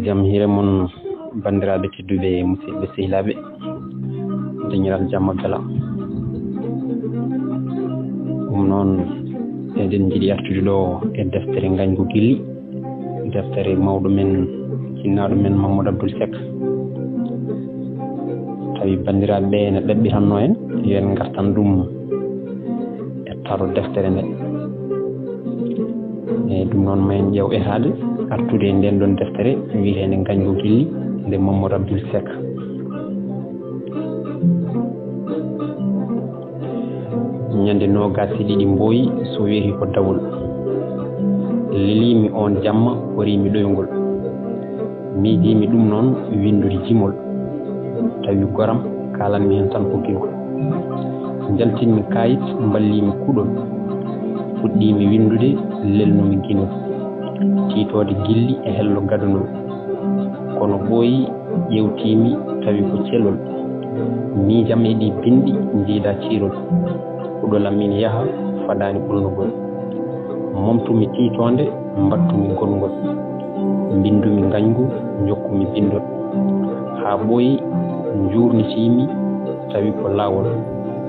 jam hire mon bandiraɓe tedduɓe musidɓe sehilaɓe dañiral jamma gala noon eɗen jiiɗi artude ɗo e deftere gañgu gilli deftere mawɗo men jinnaɗo men Mamadou Abdoul Seck tawi bandiraɓe ne ɗaɓɓiranno en yen gartan ɗum e taro deftere nde e ɗum noon ma en ƴeew etade artude e nden ɗon deftere wiyetende gañgu gilli nde Mamadou Abdoul Seck. ñande noogasi ɗiɗi mbooyi so weehi ko dawol lelimi on jamma horimi ɗoyngol miijimi ɗum noon windude jimol tawi goram kalanmi hen tan hokkilgol jaltinmi kayit mballimi kuɗol fuɗɗimi windude lelnumi guinol tiitode gilli e hello gadunol kono ɓooyi ƴewtimi tawi ko celol miijam e ɗi bindi jiida ciirol kuɗol amin yaha fadani ɓolnugol momtumi tiitonde mbattumi gongol mbindumi gañgu jokkumi bindol ha ɓooyi jurnitimi tawi ko lawol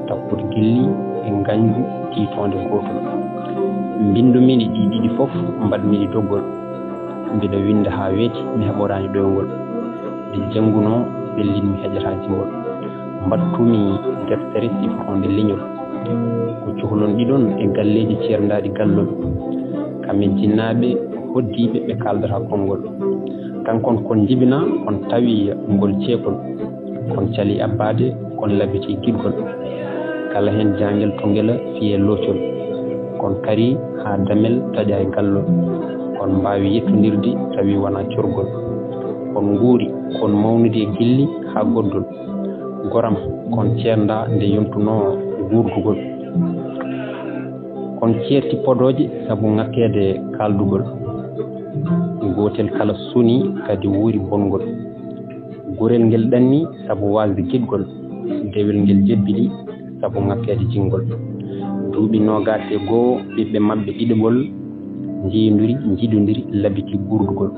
takkude gilli e gañgu tiitonde gotol mbindumini ɗi ɗiɗi fof mbaɗmini doggol mbiɗa winda ha weeti mi heɓorani ɗoyngol nde jannguno ɓellinmi heƴata jimol mbattumi deftere sifatonde leñol ko cuhlon ɗiɗon e galleji ceerdaɗi gallol kamɓe jinnaɓe hoddiɓe ɓe kaldata konngol kankon kon jibina kon tawi ngol ceekol kon cali abbade kon labiti giɗgol kala hen jangel to ngela fiye loocol kon kari ha damel taƴa e gallol kon mbawi yettodirde tawi wona corgol kon nguuri kon mawnude e gilli ha goddol goram kon ceerda nde yontuno guurdugol kon ceerti podoje saabu ŋakkede kaldugol gotel kala suni kadi wuuri bongol gurel ngel ɗanni saabu wasde giɗgol dewel ngel jebbiɗi saabu ŋakkede jingol duuɓi nogate goo ɓiɓɓe mabɓe ɗiɗigol jeyodiri jiɗodiri labiti gurdugol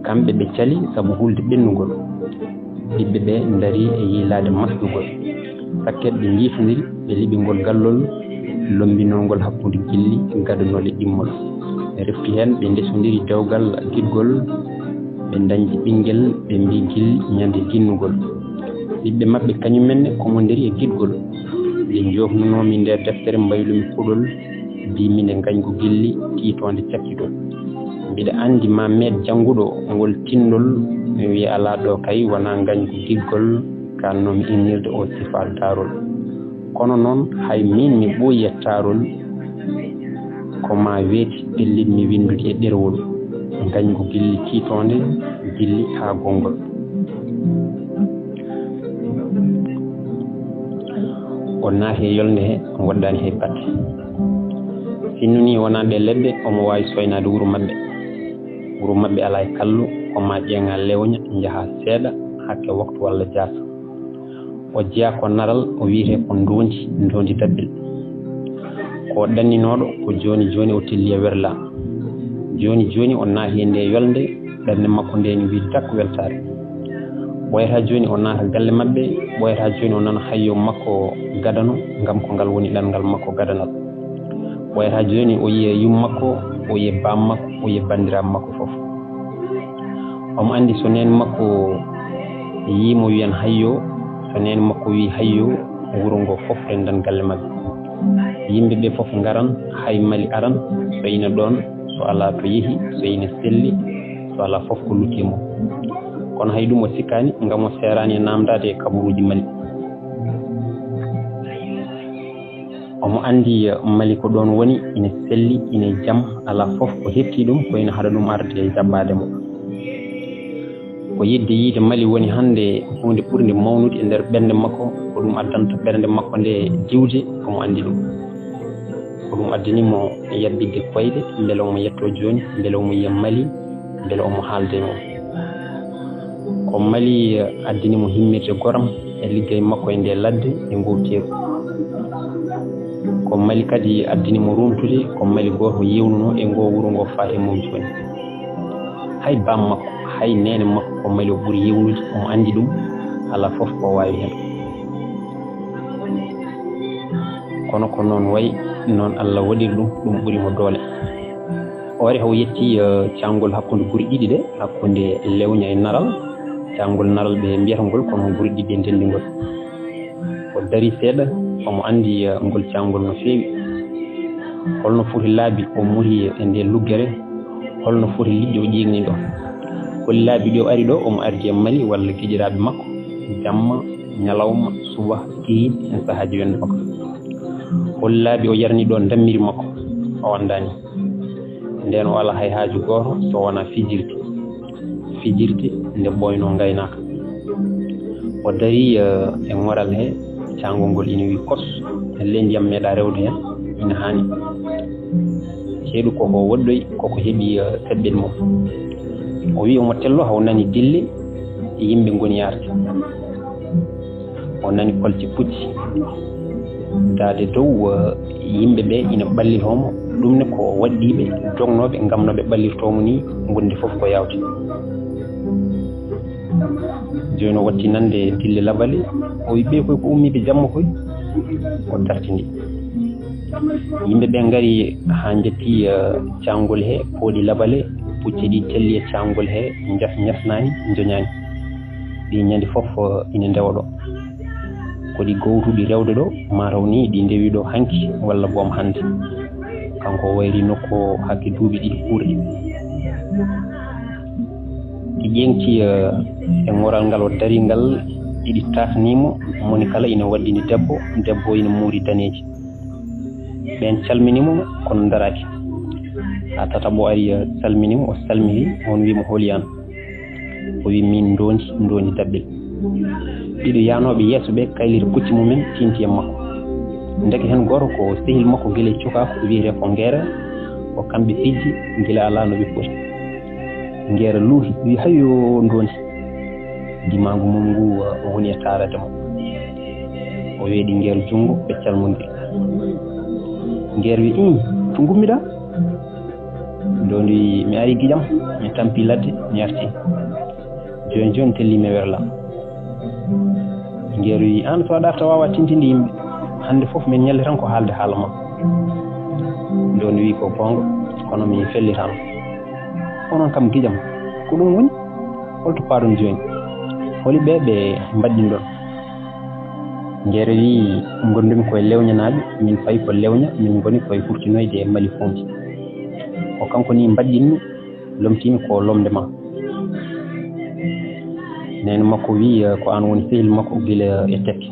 kamɓe ɓe cali saabu hulde ɓennugol ɓiɓɓe ɓe daari e yiilade masɗugol sakket ɓe jiifodiri ɓe liɓingol gallol lombinolngol hakkude gilli gadunol e ɗimmol refti hen ɓe ndesodiri dewgal giɗgol ɓe dañji ɓinguel ɓe mbi gilli ñande dinnugol ɓiɓɓe mabɓe kañumenne komodiri e giɗgol ɓe jofnunomi nder deftere mbaylumi kuɗol mbiminde gañgu gilli tiitonde cakkitol mbiɗa andi ma meed jannguɗo ngol tindol mi wiya ala ɗo kay wona gañgu giɗgol kannomi innirde o sifa darol kono noon hay min mi ɓooyi ettarol koma weeti ɓellitmi windude e ɗerewol gañgu gilli tiitonde gilli ha gongol o naati e yolnde he goɗɗani hay batte sinno ni wona ɗe leɗɗe omo wawi soynade wuro mabɓe ala e kallo koma ƴeeŋa lewña jaaha seeɗa hakke waktu walla jaasa o jeeya ko naral o wiyete ko ndondi dabbel ko ɗanninoɗo ko joni o telli e werla joni o naati e nde yolnde ɓernde makko nde ni wi dak weltare ɓoyata joni o naata galle mabɓe ɓoyata joni o nana hayyo makko gadano ngam ko ngal woni ɗanngal makko gadanal ɓoyata joni o yiye yum makko o yiye bam makko o yiye bandiraɓe makko foof omo andi so nene makko yimo wiyan hayyo so nene makko wi hayyo wuro ngo foof rendan galle mabɓe yimɓe ɓe foof garan hay mali aran so ina ɗon so ala to yeehi so ina selli so ala foof ko lutti mum kono hay ɗum o sikkani ngam o serani e namdade e kabaruji mali omo andi mali ko ɗon woni ina selli ina jaam ala foof ko hetti ɗum ko ina haɗa ɗum arde e jabbade mo ko yidde yiide mali woni hande hunde ɓurde mawnude e nder ɓernde makko ko ɗum addanta ɓernde makko nde diwde omo andi ɗum ko ɗum addanimo yabbidde koyɗe beele omo yetto joni beele omo yiya mali beele omo haalde mo ko mali addinimo himmirde goram e liggey makko e nde ladde e ngowteru ko mali kadi addinimo rumtude ko mali goto yewnuno e ngo wuro ngo faate mum joni hay bam makko hay nene makko ko mali o ɓuri yewnude omo andi ɗum ala fof ko wawi hen kono ko noon wayi noon Allah waɗiri ɗum ɓurimo doole o wari haw yetti cangol hakkude guri ɗiɗi ɗe hakkude lewña e naral cangol naral ɓe mbiyata ngol kono guri ɗiɗi ndendi ngol o dari seeɗa omo andi ngol cangol no feewi holno foti laabi o muri e nde luggere holno foti liɗɗi o ƴeegni ɗo holi laabi ɗi o ari ɗo omo ardi e mali walla giƴiraɓe makko jamma ñalawma suba kihiɗe en sahaji wonde makko holi laabi o yarni ɗo dammiri makko o andani nden o ala hay haaju goto so wona fijirde nde ɓoyno gaynaka o dari e ngoral he cangol ngol ina wi kos elle ndiyam meeɗa rewde hen ina hani ceeɗu koko woɗɗoy koko heeɓi seɓɓel mum o wi omo tello haw nani dille yimɓe goni yarde o nani kolce pucci daade dow yimɓe ɓe ina ɓallitomo ɗumne ko waɗɗiɓe jognoɓe gam noɓe ɓallirtomo ni gonde foof ko yawte joni o watti nande dille labale o wi ɓe koy ko ummiɓe jamma koy o dartindi yimɓe ɓe ngari ha jetti cangol he pooɗi labale pucci ɗi telli e cangol he ñasnani joñani ɗi ñande foof ina ndewa ɗo koɗi gowtuɗi rewde ɗo mataw ni ɗi ndewi ɗo hanki walla boom hande kanko wayri nokku hakke duuɓi ɗiɗi ɓuuri ɗi ƴeŋti e ngoral ngal o dari ngal ɗiɗi tasnimo moni kala ina waɗɗini debbo ina muuri daneji ɓen calminimo kono daraki ha tataɓo ari salminimo o salmini on wimo holiyan o wi min ndondi daɓɓel ɗiɗo yanoɓe yeeso ɓe kaylita pucci mumen tinti e makko ndeke hen goto ko sehil makko guila cokako wiyete ko Nguera o kamɓe pijji guila ala no ɓe poti Nguera luuhi wi hayyo ndondi dimangu mum ngu woni e tarade mo o weeɗi Nguera junggo ɓe calmodiri Nguera wi to gummiɗa ndondi wi mi ari guiƴam mi tampi ladde mi yarti joni tellimi e werlam Nguera wi an so waɗa to wawa tintinde yimɓe hande foof min ñalli tan ko haalde haala ma ndondi wi ko gonga kono mi fellitano onon kam guiƴam ko ɗum woni holto paɗon joni holi ɓe mbaɗɗin ɗon Nguera wi gondumi koye lewñanaɓe min fayi ko lewña min goni koye hurtinoyde e mali fonti o kanko ni mbaɗɗinmi lomtimi ko lomde ma nene makko wi ko an woni sehil makko guila e tekke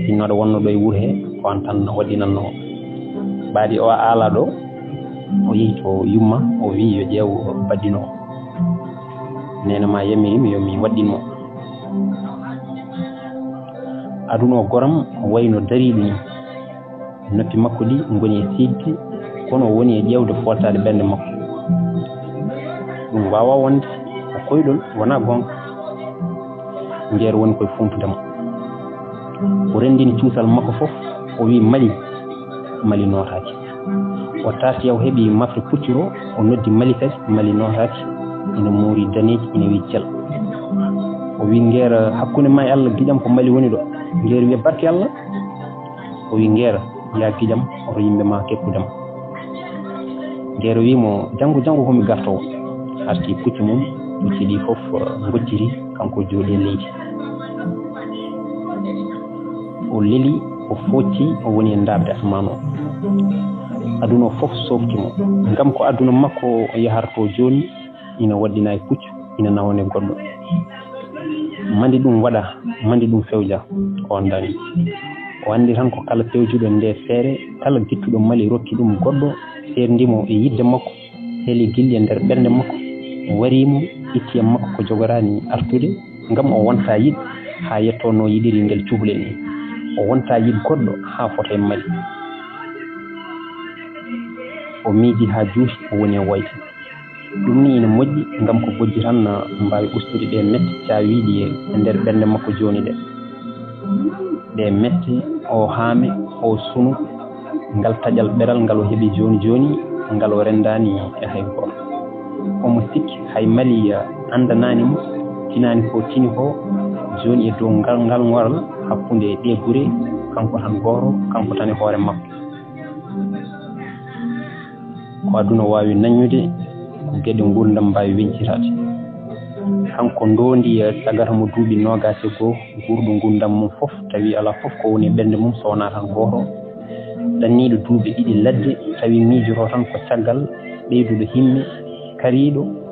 innoɗo wonno ɗo e wuuro he ko an tan waɗinanno ɓaadi o ala ɗo o yehi to yumma o wi yo ƴeew baddino nene ma yamirimi yomi waɗɗinmo aduna o goram wayno dariɗo ni noppi makko ɗi goni e siidde kono o woni e ƴewde fottade ɓernde makko ɗum wawa wonde o koyɗol wona gonga Nguera woni koye funtudemo o rendini cuusal makko fof o wi mali notaki o tati yaw heeɓi mafre pucciro o noddi mali kadi mali notaki ina muuri daneji ina wi cel o wi Nguera hakkude ma e Allah guiƴam ko mali woni ɗo Nguera wi barke Allah o wi Nguera ya guiƴam oto yimɓe ma keppudema Nguera wimo janggo komi gartowo arti pucci mum pucci ɗi fof gocciri kanko jooɗi e leydi o leli o focci o woni e darde asmane o aduna o fof softimo ngam ko aduna makko o yaharto joni ina waɗɗina e puccu ina nawone goɗɗo mandi ɗum waɗa mandi ɗum fewja o andani o andi tan ko kala fewjuɗo nde feere kala guittuɗo mali rokki ɗum goɗɗo serdimo e yidde makko heeli gilli e nder ɓernde makko warimo itti e makko ko jogorani artude ngam o wonta yiɗ ha yetto no yiɗiri ngel cuhlel ni o wonta yiɗ goɗɗo ha fota e mali o miiji ha juuti o woni e woyte ɗum ni ina moƴƴi ngam ko bojji tan mbawi ustude ɗe mette cawiɗi e nder ɓernde makko joni ɗe mette o haame o sunu ngal taƴal ɓeral ngal o heeɓi joni ngal o rendani e hay goto omo sikki hay mali andanani mo tinani ko tini ko joni e dow ngal ngoral hakkunde ɗe gure kanko tan goto kanko tan e hoore makko ko aduna wawi nañude ko gueɗe gurdam mbawi wencitade kanko ndondi tagata mo duuɓi 21 gurɗo gurdam mum fof tawi ala fof ko woni ɓernde mum so wona tan goto ɗanniɗo duuɓi 2 ladde tawi miijoto tan ko caggal ɓeyduɗo himme kariɗo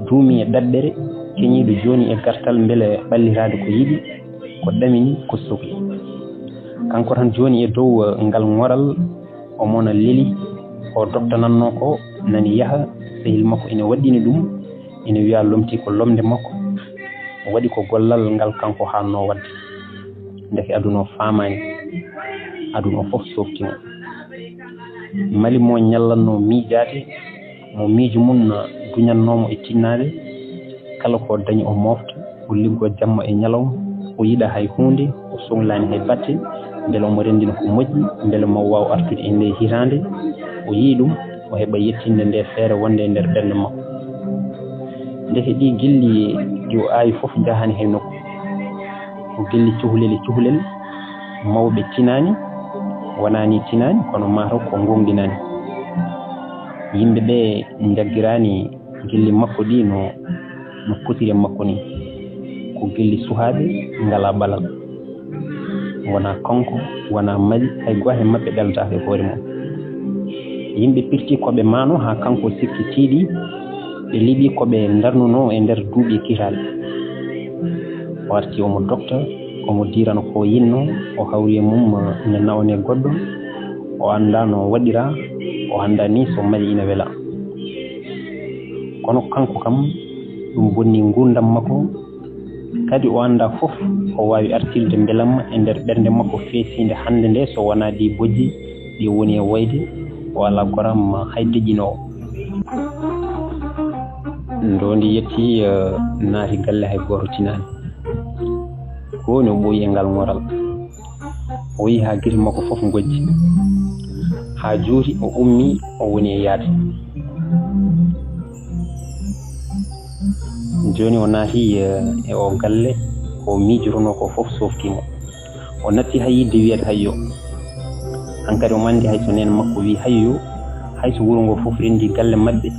duumi e ɗaɓɓere keñiɗo joni e gartal beele ɓallirade ko yiɗi ko ɗamini ko sohli kanko tan joni e dow ngal ngoral o mona leeli o doftananno ko nani yaaha sehil makko ene waɗɗini ɗum ene wiya lomti ko lomde makko waɗi ko gollal ngal kanko hanno wadde ndeke aduna o famani aduna o fof softimo mali mo ñallanno miijade mo miijo mum duñannomo e tinnade kala ko dañi o mofta o liggo jamma e ñalawma o yiɗa hay hunde o sohlani hay batte beele omo rendina ko moƴƴi beele mo wawa artude e nde hitande o yii ɗum o heɓa yettinde nde feere wonde e nder ɓernde makko ndeke ɗi gilli ɗi o awi fof jahani hay nokku ko gilli cuhlel mawɓe tinani wonani tinani kono mataw ko gonɗinani yimɓeɓe jaggirani gilli makko ɗi no potiri makko ni ko gilli suhaɓe ngala balal wona kanko wona mali hay goto e mabɓe ɗaldaka e hoore mum yimɓe pirti koɓe mano ha kanko sikkitiɗi ɓe liiɓi koɓe darnuno e nder duuɓi kitaɗe o arti omo docteur omo dirano ko yinno o hawri e mum ne nawne goɗɗo o anda no waɗira o anda ni so mali ina wela kono kanko kam ɗum bonni gurdam makko kadi o anda fof o wawi artirde beelamma e nder ɓernde makko feesinde hande nde so wona ɗi bojji ɗi woni e wayde o ala goram hay deƴƴinowo ndondi yetti naati galle hay goto tinani ko woni o ɓooyi e ngal ngoral o yi ha guite makko fof gojji ha juuti o ummi o woni e yaade joni o naati e o galle ko miijotono ko fof softimo o natti hay yidde wiyede hayyo hankadi o mandi hay so nene makko wi hayyo hayso wuro ngo fof rendi galle mabɓe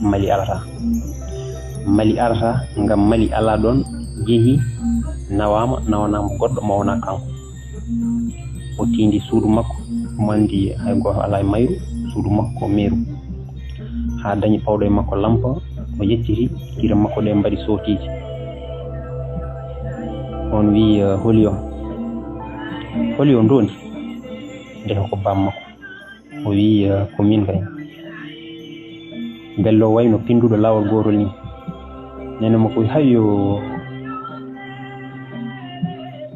mali arata ngam mali ala ɗon jeehi nawanama goɗɗo mawna kanko o tindi suudu makko mandi hay goto ala e mayru suudu makko ko meru ha dañi pawɗo e makko lampa o yecciti gire makko ɗe mbaɗi sotiji on wi holi o ndondi ndeka ko bam makko o wi ko min kay bello wayno pinduɗo lawol gotol ni nene makko wi hayyo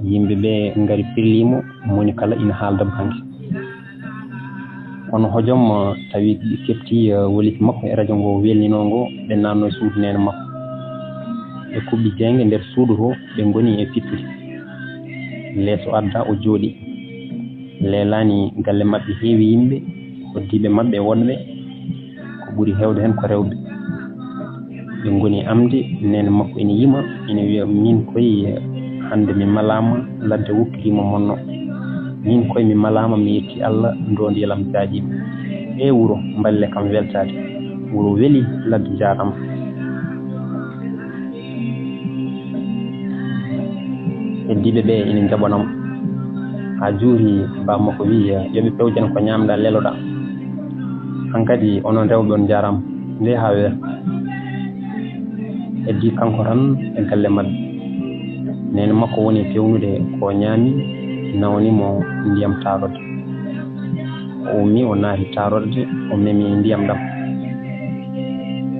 yimɓeɓe ngari pirlimo moni kala ina haalda bange kono hojom tawi ɗi kefti woliti makko e radio ngo welnino ngo ɓe nanno e suudu nene makko ɓe kuɓɓi jeyge nder suudu to ɓe goni e fittude leeso adda o jooɗi leelani galle mabɓe heewi yimɓe hoddiɓe mabɓe e wonɓe ko ɓuuri hewde hen ko rewɓe ɓe goni amde nene makko ene yima ene wiya min koye hande mi malama ladde wokkilima monno min koye mi malama mi yetti Allah ndondi yelam jaaƴima e wuro mballe kam weltade wuro weeli ladde jarama heddiɓe ɓe ina jaɓanamo ha juuri bammakko wi yoɓe pewjana ko ñamɗa leloɗa hankadi onon rewɓe on jarama nde ha weera heddi kanko tan e galle mabɓe nene makko woni pewnude ko ñaami nawnimo ndiyam taarode o ummi o naati taarorde o memi ndiyam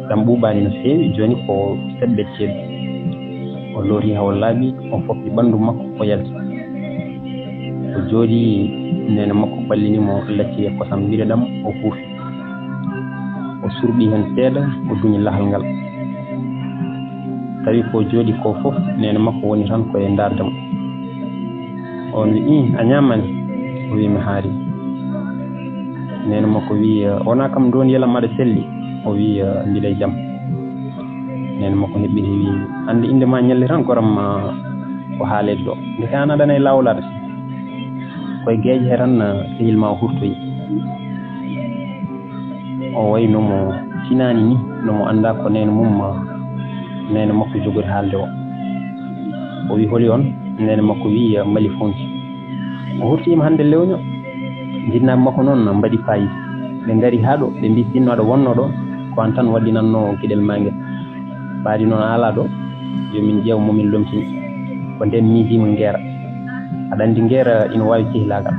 ɗam ɓuuɓani no feewi joni ko seɗɗe ceeɗu o loori ha o laaɓi o foppi ɓandu makko o yalti o jooɗi nene makko ɓallinimo lacci e kosam mbire ɗam o huufi o surɓi hen seeɗa o duñi lahal ngal tawi ko jooɗi ko fof nene makko woni tan koye dardemo on wi a ñamani o wi mi haari nene makko wi wona kam ndon yelam aɗa selli o wi mbiɗa jaam nene makko hebbiti wi hande inde ma ñalle tan goram ko haalede ɗo nde kana dana e lawolade koye geeje he tan sehil ma hurtoyi o wayi nomo tinani ni nomo anda ko nene mum nene makko jogori haalde o wi holi on nene makko wi mali fonti o hurtima hande lewño jinnaɓe makko noon mbaɗi payide ɓe ngari ha ɗo ɓe mbi sinno aɗa wonno ɗo ko an tan waɗinanno gueɗel ma nguel mbaadi noon ala ɗo yomin ƴeew momin lomtini ko nden miijima ngeera aɗa andi ngeera ina wawi cehilagal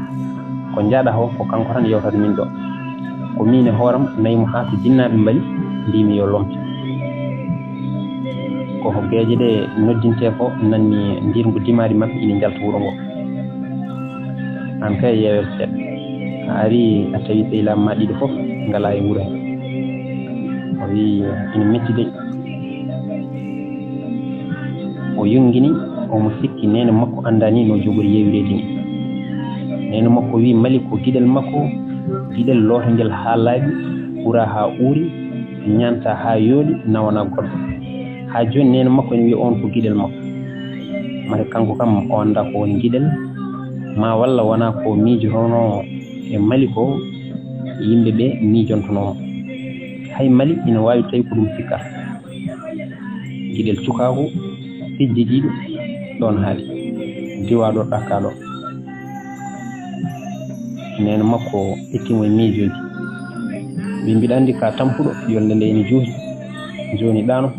ko jaaɗa ho ko kanko tan yewtata min ɗo ko min e hooram nayimo ha to jinnaɓe mbali mbimi yo lomte koko geeje ɗe noddinte ko nanni ndirgu dimari mabɓe ina jalta wuuro ngo an kay yewel seeɗa a ari a tawi sehilaɓe ma ɗiɗo foof ngala e wuuro he o wi ina metti de o yongini omo sikki nene makko andani no jogori yewirede ni nene makko wi mali ko guiɗel makko guiɗel lotogel ha laaɓi ɓuura ha uuri ñanta ha yooɗi nawana goɗɗo ha joni nene makko ene wiya on ko guiɗel makko mate kanko kam o anda ko woni guiɗel ma walla wona ko miijotono e mali ko yimɓeɓe miijontonomo hay mali ina wawi tawi ko ɗum sikkata guiɗel cukaku fijjiɗiɗo ɗon haali diwaɗo ɗakkaɗo nene makko ettimo e miijoji ɓe mbiɗa andi ka tampuɗo yolde nde ene juuti joni ɗano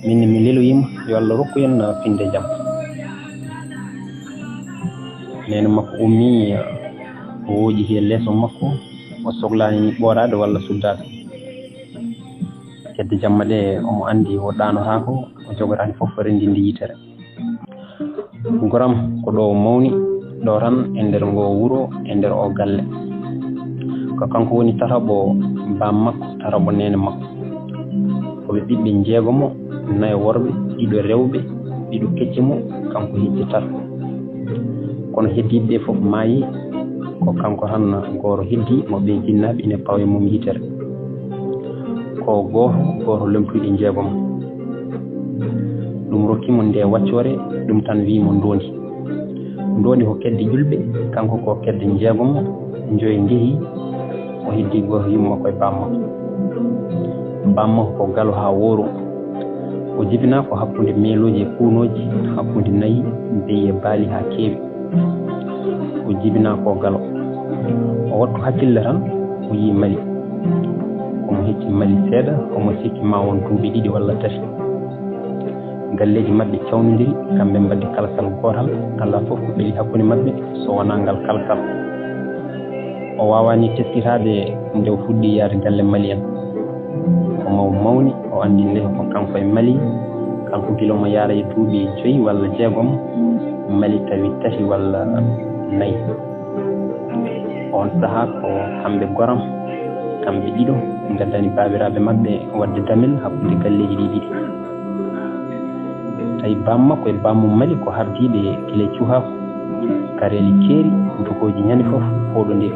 minne mi leloyima yo Allah rokku en finde jaam nene makko ummi o wooƴi he leeso makko o sohlani ni ɓoorade walla suddade kedde jamma ɗe omo andi o ɗanotako o jogotani fof rendinde yitere goram ko ɗo mawni ɗo tan e nder ngo wuuro e nder o galle ko kanko woni tataɓo bam makko tataɓo nene makko koɓe ɓiɓɓe jeegomo nayo worɓe ɗiɗo rewɓe ɗiɗo kecce mo kanko hicce tata kono heddiɓe fof maayi ko kanko tan goto heddi mo ɓe jinnaɓe ine pawe mum yitere ko goto lomtuɗi jeegom ɗum rokkimo nde waccore ɗum tan wimo ndondi ko kedde julɓe kanko ko kedde jeegom joyi ngeehi o heddi goto yumma koye bammakko ko galo ha wooro o jibina ko hakkude meeloji e kuunoji hakkude nayyi beye baali ha keewi o jibina ko galo o wattu hakkille tan o yi mali omo hecci mali seeɗa omo sikki ma won duuɓi ɗiɗi walla tati galleji mabɓe cawnodiri kamɓe mbaddi kalkal gotal ala fof ko ɓeeli hakkude mabɓe so wona ngal kalkal o wawani teskitade nde o fuɗɗi yaade galle mali en o mawni o andi nde ko kanko e mali kanko gila mo yaara e duuɓi 5 walla 6 mali tawi 3 walla 4 on saaha ko kamɓe goram kamɓe ɗiɗo gaddani babiraɓe mabɓe wadde damel hakkude galleji ɗi ɗiɗi tawi bammakko e bammum mali ko hardiɓe gila cuhako kareli keeri dogoji ñande foof foɗodiri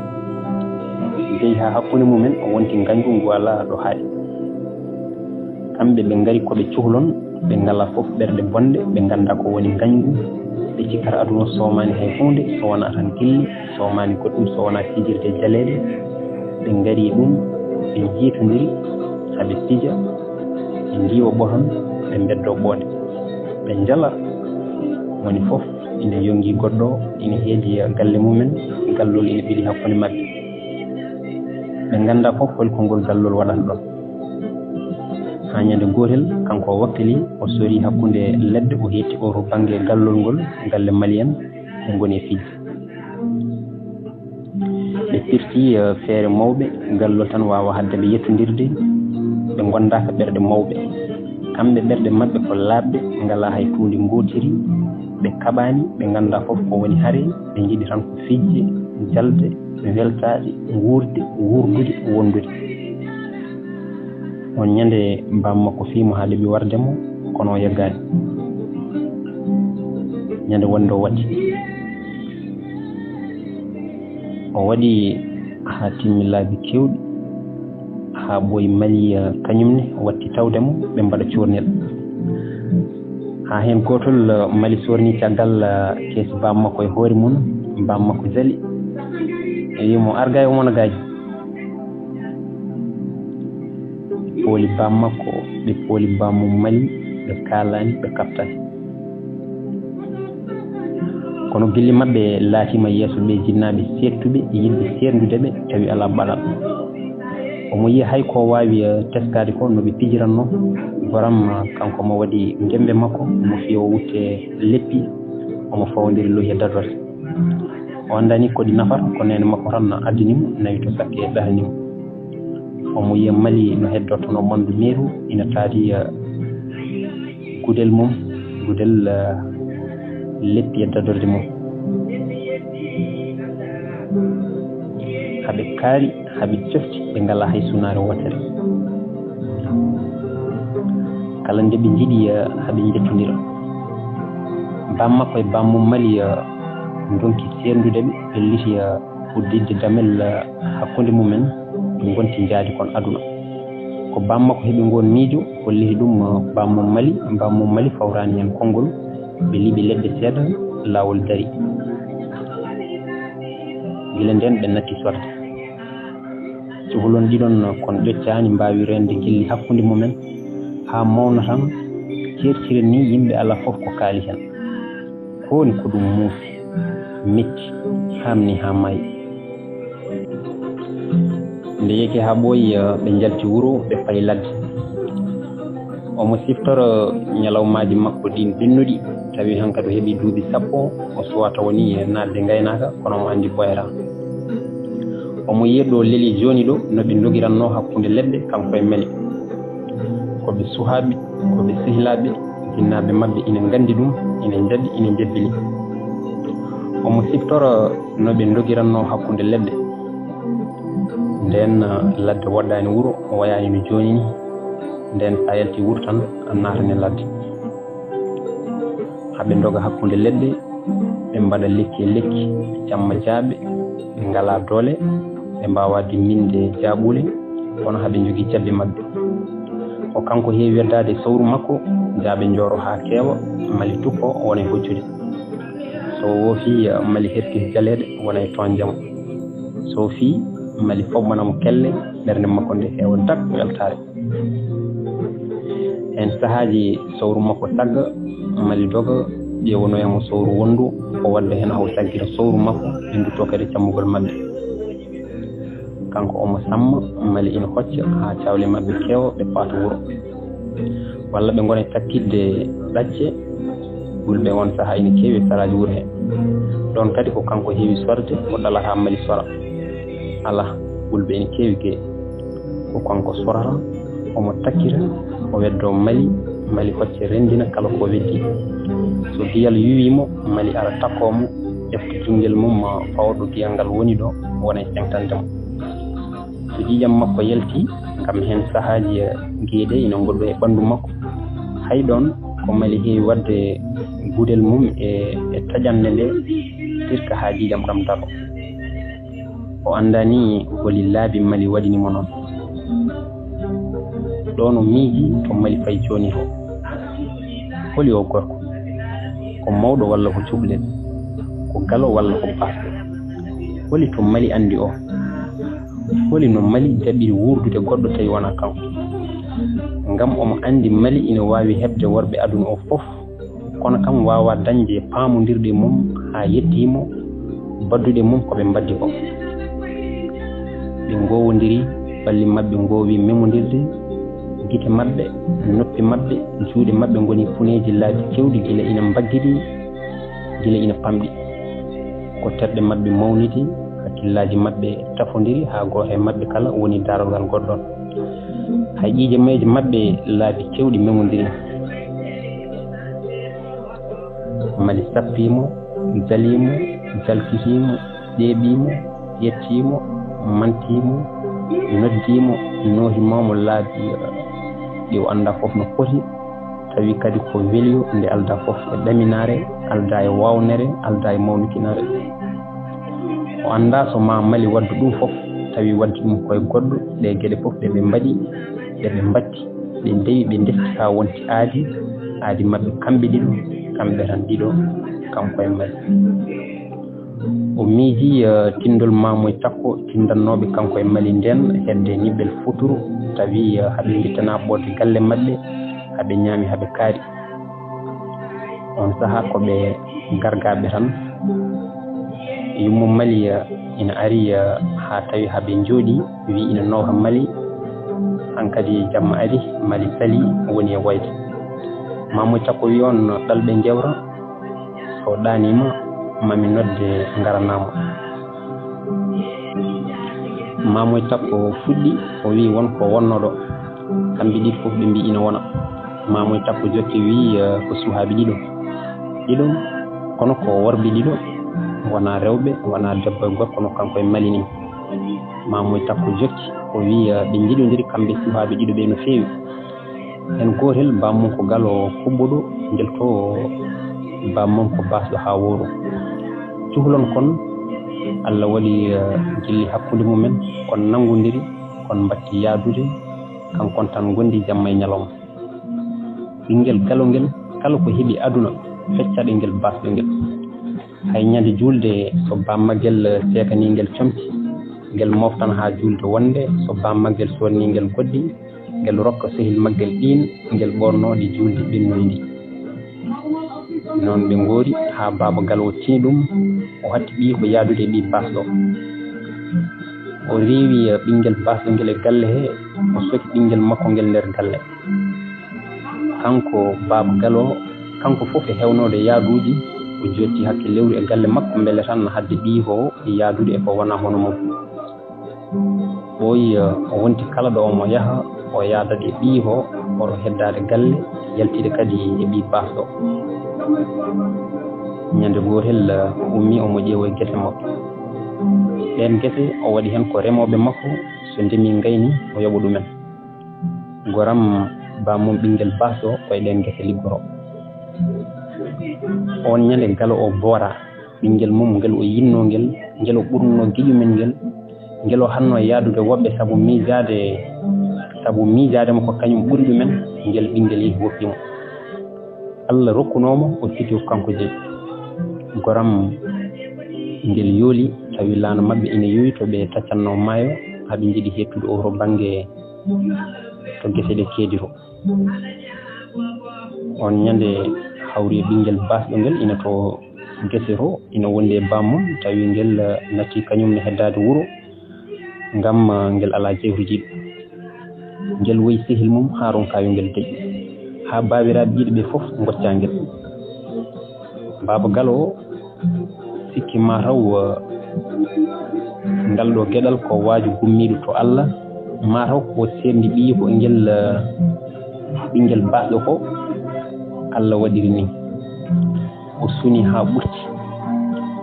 jeeyi ha hakkude mumen o wonti gangu ngu ala ɗo haaɗi kamɓe ɓe ngari koɓe cuhlon ɓe ngala fof ɓerɗe bonde ɓe ganda ko woni gangu ɓe cikkata aduna somani hay hunde so wona tan gilli somani goɗɗum so wona fijirde jaleɗe ɓe ngari ɗum ɓe jiitodiri haɓe pija ɓe ndiwa ɓoton ɓe beddo ɓoode ɓe jala woni fof ina yongi goɗɗo ina heedi galle mumen gallol ina ɓiɗi hakkude mabɓe ɓe ganda fof holko ngol gallol waɗata ɗon ha ñande gotel kanko o wakkili o sori hakkude ledde o hetti o to banggue gallol ngol galle malien ɓe goni e fijji ɓe firti feere mawɓe gallol tan wawa hadde ɓe yettodirde ɓe gondaka ɓerɗe mawɓe kamɓe ɓerɗe mabɓe ko labɓe ngala hay tuundi gotiri ɓe kaɓani ɓe ganda fof ko woni haare ɓe jiiɗi tan ko fijje jalde weltade wuurde wurdude wondude on ñande bammakko fiimo ha leeɓi wardemo kono o yeggani ñande wonde o watti o waɗi ha timmi laabi kewɗi ha ɓooyi mali kañumne o watti tawdemo ɓe mbaɗa cuurnel ha hen gotol Mali sorni caggal keesi bam makko e hoore mum bam makko jali e wimo arga e omona gaaji pooli bam makko ɓe pooli bam mum Mali ɓe kalani ɓe kaftani kono gilli mabɓe laatima yeeso ɓe jinnaɓe settuɓe yimɓe serdudeɓe tawi ala baɗal omo yi hay ko wawi teskade ko no ɓe pijiranno goram kanko mo waɗi gembe makko mo fi o wutte leppi omo fawodiri loyi dadorde o andani koɗi nafata ko nene makko tan addinimo nawi to sakke ɗahanimo omo yiya Mali no heddorto no ɓandu meeru ina taadi gudel mum gudel leppi e dadorde mum haɓe kaari haɓe jofti ɓe ngala hay sunare wotere kala nde ɓe jiiɗi haɓe jettodira bam makko e bam mum Mali donki sendudeɓe ɓe liti uddidde damel hakkude mumen ɓe gonti jaadi kon aduna ko bam makko heeɓi ngon miijo o liti ɗum bam mum Mali fawrani hen konngol ɓe liɓi leɗɗe seeɗa laawol dari gila nden ɓe natti sorde cuholon ɗiɗon kono ƴoccani mbawi rende gilli hakkude mumen ha mawna tan certiren ni yimɓe ala fof ko kaali hen kowoni ko ɗum muusi metti hamni ha maayi nde yeki ha ɓooyi ɓe jalti wuuro ɓe payi ladde omo siftoro ñalawmaji makko ɗin binnuɗi tawi hankadi o heeɓi duuɓi 10 o suwata woni nadde gaynaka kono mo andi boyata omo yiiɗo leeli joni ɗo no ɓe dogiranno hakkude leɗɗe kanko e Mali koɓe suhaɓe koɓe sehilaɓe jinnaɓe mabɓe ina gandi ɗum ina jaɓi ina jebbili omo siftoro no ɓe dogiranno hakkude leɗɗe nden ladde woɗɗani wuuro o wayani no joni ni nden sa yalti wuuro tan natane ladde haɓe doga hakkude leɗɗe ɓe mbaɗa lekki e lekki jamma jaaɓe ɓe ngala doole ɓe mbawa dimminde jaaɓule kono haɓe jogui jabbe mabɓe o kanko heewi weddade sawru makko jaaɓe jooro ha keewa Mali tukko wona e hoccude so woofi Mali herti jaleɗe wona e toon jaam so fi Mali foɓɓanamo kelle ɓernde makko nde heewa dak weltare hen sahaji sawru makko tagga Mali doga ƴewonoyamo sawru wondu o wadda hen haw taggira sawru makko induto kadi cammugol mabɓe kanko omo samma Mali ina hocca ha cawle mabɓe keewa ɓe paata wuuro walla ɓe gona takkidde ɗacce wulɓe on saaha ina keewi saraji wuuro he ɗon kadi ko kanko heewi sorde o ɗalata Mali sora ala wulɓe ina keewi gueɗe ko kanko sorata omo takkira o weddo Mali hocce rendina kala ko weddi so diyal yuwimo Mali ara takkomo ƴefta junguel mum fawɗo diyal ngal woni ɗo wona e sengtande mo so ƴiƴam makko yalti ngam hen sahaji gueeɗe ina goɗɗo e ɓandu makko hay ɗon ko Mali heewi wadde gudel mum e taƴanne nde tirka ha ƴiƴam ɗam daro o andani holi laabi Mali waɗinimo noon ɗo no miiji to Mali fayi joni to holi o gorko ko mawɗo walla ko cuɓɗen ko galo walla ko basɗo holi to Mali andi o holi no Mali jaɓiri wurdude goɗɗo tawi wona kanko ngam omo andi Mali ina wawi hebde worɓe aduna o fof kono kam wawa dañde paamodirde mum ha yettimo baddude mum koɓe mbaddi ko ɓe gowodiri balli mabɓe gowi memodirde guite mabɓe noppi mabɓe juuɗe mabɓe goni puneji laabi kewɗi gila ina mbaggidi gila ina pamɗi ko terɗe mabɓe mawniti hakkillaji mabɓe tafodiri ha goto e mabɓe kala woni darogal goɗɗon hay ƴiije mayje mabɓe laabi kewɗi memodiri Mali sappimo jalimo jalkitimo ƴeeɓimo yettimo mantimo noddimo nohimamo laabi ɗi o anda fof no foti tawi kadi ko welio nde alda fof e ɗaminare alda e wawnere alda e mawnikinare o anda so ma Mali waddu ɗum fof tawi waddi ɗum koye goɗɗo ɗe gueɗe fof ɗeɓe mbaɗi ɗeɓe mbatti ɓe ndewi ɓe deski ha wonti aadi aadi mabɓe kamɓe ɗiɗo kamɓe tan ɗiɗo kanko e Mali o miiji tindol Mamoy Takko tindannoɓe kanko e Mali nden hedde niɓɓel futuru tawi haɓe gittana ɓodde galle maɓɓe haɓe ñaami haɓe kaari on saha koɓe gargaɓe tan yummo Mali ina ari ha tawi haɓe jooɗi wi ina noha Mali hankadi jamma ari Mali sali woni e wayde Mamoy Takko wi on ɗalɓe jewra so ɗanima mami nodde ngaranamo Mamoy Takko fuɗɗi o wi wonko wonnoɗo kamɓe ɗiɗi fof ɓe mbi ina wona Mamoy Takko jotti wi ko suhaaɓe ɗiɗo kono ko worɓe ɗiɗo wona rewɓe wona debbo e gorko no kanko e Mali ni Mamoy Takko jotti o wi ɓe jiɗodiri kamɓe suhaaɓe ɗiɗo ɓe no feewi hen gotel bammum ko galo kubbuɗo ngel to bammum ko basɗo ha woro cuhlon kon Allah waɗi jilli hakkude mumen kon nangodiri kon batti yaadude kankon tan gondi jamma e ñalawma ɓinguel galo ngel kala ko heeɓi aduna feccaɗe ngel basɗo ngel hay ñande julde so bammagel sekani ngel comti ngel moftan ha julde wonde so bammagel sonni ngel goddi ngel rokka sehil maggel ɗin ngel ɓornoɗe julde ɓennoyndi noon ɓe goori ha baba gal o tini ɗum o hatti ɓi ko yaadude ɓi basɗo o rewi ɓinguel basɗo ngel e galle he o soki ɓinguel makko ngel nder galle kanko baba gal o kanko fof e hewnode yaaduji o jotti hakke lewru e galle makko beele tan hadde ɓi ko yaadude e ko wona hono mum ɓoyi o wonti kala ɗo omo yaaha o yaadade ɓi ko oɗo heddade galle yaltide kadi e ɓi basɗo ñande gotel ummi omo ƴeewo e guese makko ɗen guese o waɗi hen ko remoɓe makko so ndemi gayni o yoɓa ɗumen goram bammum ɓinguel basɗo koye ɗen guese liggoro on ñande galo o boora ɓinguel mum ngel o yinno ngel o ɓurno giƴumen ngel o hanno yaadude woɓɓe saabu miijademo ko kañum ɓuri ɗumen ngel ɓinguel yehi woppimo Allah rokkunomo o siki ko kanko jeeyi goram ngel yooli tawi laana mabɓe ina yowi to ɓe taccanno maayo haɓe jiiɗi hettude o to banggue to guese ɗe keedi to on ñande hawri ɓinguel basɗo ngel ina to guese to ina wonde bammum tawi ngel natti kañum ne heddade wuuro ngam ngel ala jewrijiɗo ngel woyi sehil mum ha ronkayo ngel deƴƴi ha babiraɓe ɗiɗi ɓe fof gocca ngel baba gal o sikki mataw ngal ɗo gueɗal ko waaju gummiɗo to Allah mataw ko serdi ɓi ko ngel ɓinguel basɗo ko Allah waɗiri ni o suni ha ɓurti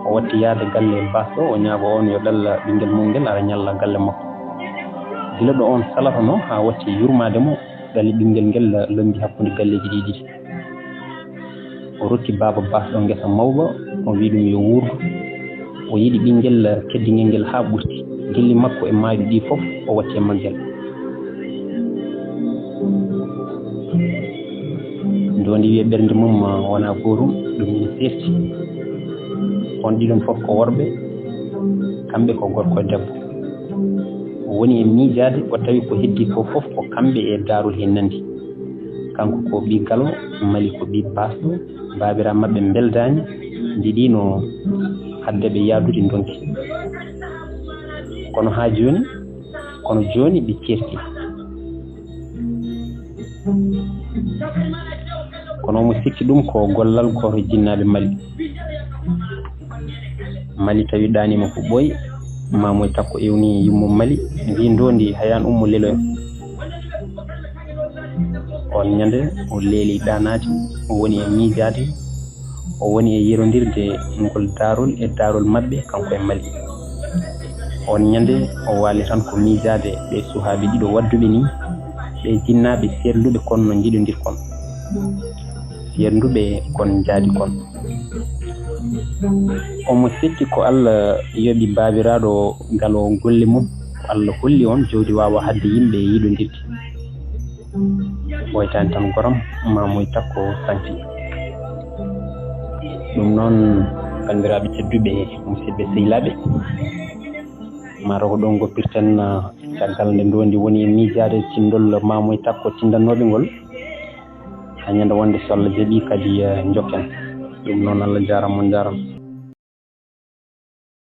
o watti yaade galle basɗo o ñaago on yo ɗalla ɓinguel mum ngel ara ñalla galle makko gila ɗo on salatono ha watti yurmade mo galle ɓinguel ngel lombi hakkude galleji ɗiɗi o rokki baba basɗo ngesa mawba o wi ɗum yo wuurdu o yiɗi ɓinguel keddingel ngel ha ɓurti gilli makko e maaji ɗi fof o watti e maggel nde wiye ɓernde mum wona gotum ɗum ina serti on ɗiɗon fof ko worɓe kamɓe ko gorko e debbo o woni e miijade o tawi ko heddi ko fof ko kamɓe e darol he nandi kanko ko ɓi galo Mali ko ɓi basɗo babira mabɓe beldani jiɗino haddeɓe yaadude donki kono joni ɓe certi kono omo sikki ɗum ko gollal goto jinnaɓe Mali tawi ɗanima ko ɓooyi Mamoy Takko ewni yummo Mali wi ndondi hayan ummo leloyo on ñande o leeli ɗanade o woni e miijade o woni e yerodirde ngol darol e darol mabɓe kanko e Mali on ñande o waali tan ko miijade ɓe suhaaɓe ɗiɗo wadduɓe ni ɓe jinnaɓe serluɓe kon no jiɗodir kon serluɓe kon jaadi kon omo sikki ko Allah yoɓi babiraɗo galo golle mum Allah holli on jodi wawa hadde yimɓe yiɗodirde woytani tan goram mamoy takko santi ɗum noon bandiraɓe tedduɓe musidɓe sehilaɓe maro ko ɗon goppirten caggal nde ndondi woni e miijade tindol mamoy takko tindannoɓe ngol hañande wonde so Allah jaaɓi kadi jokken ɗum noon Allah jarama on jarama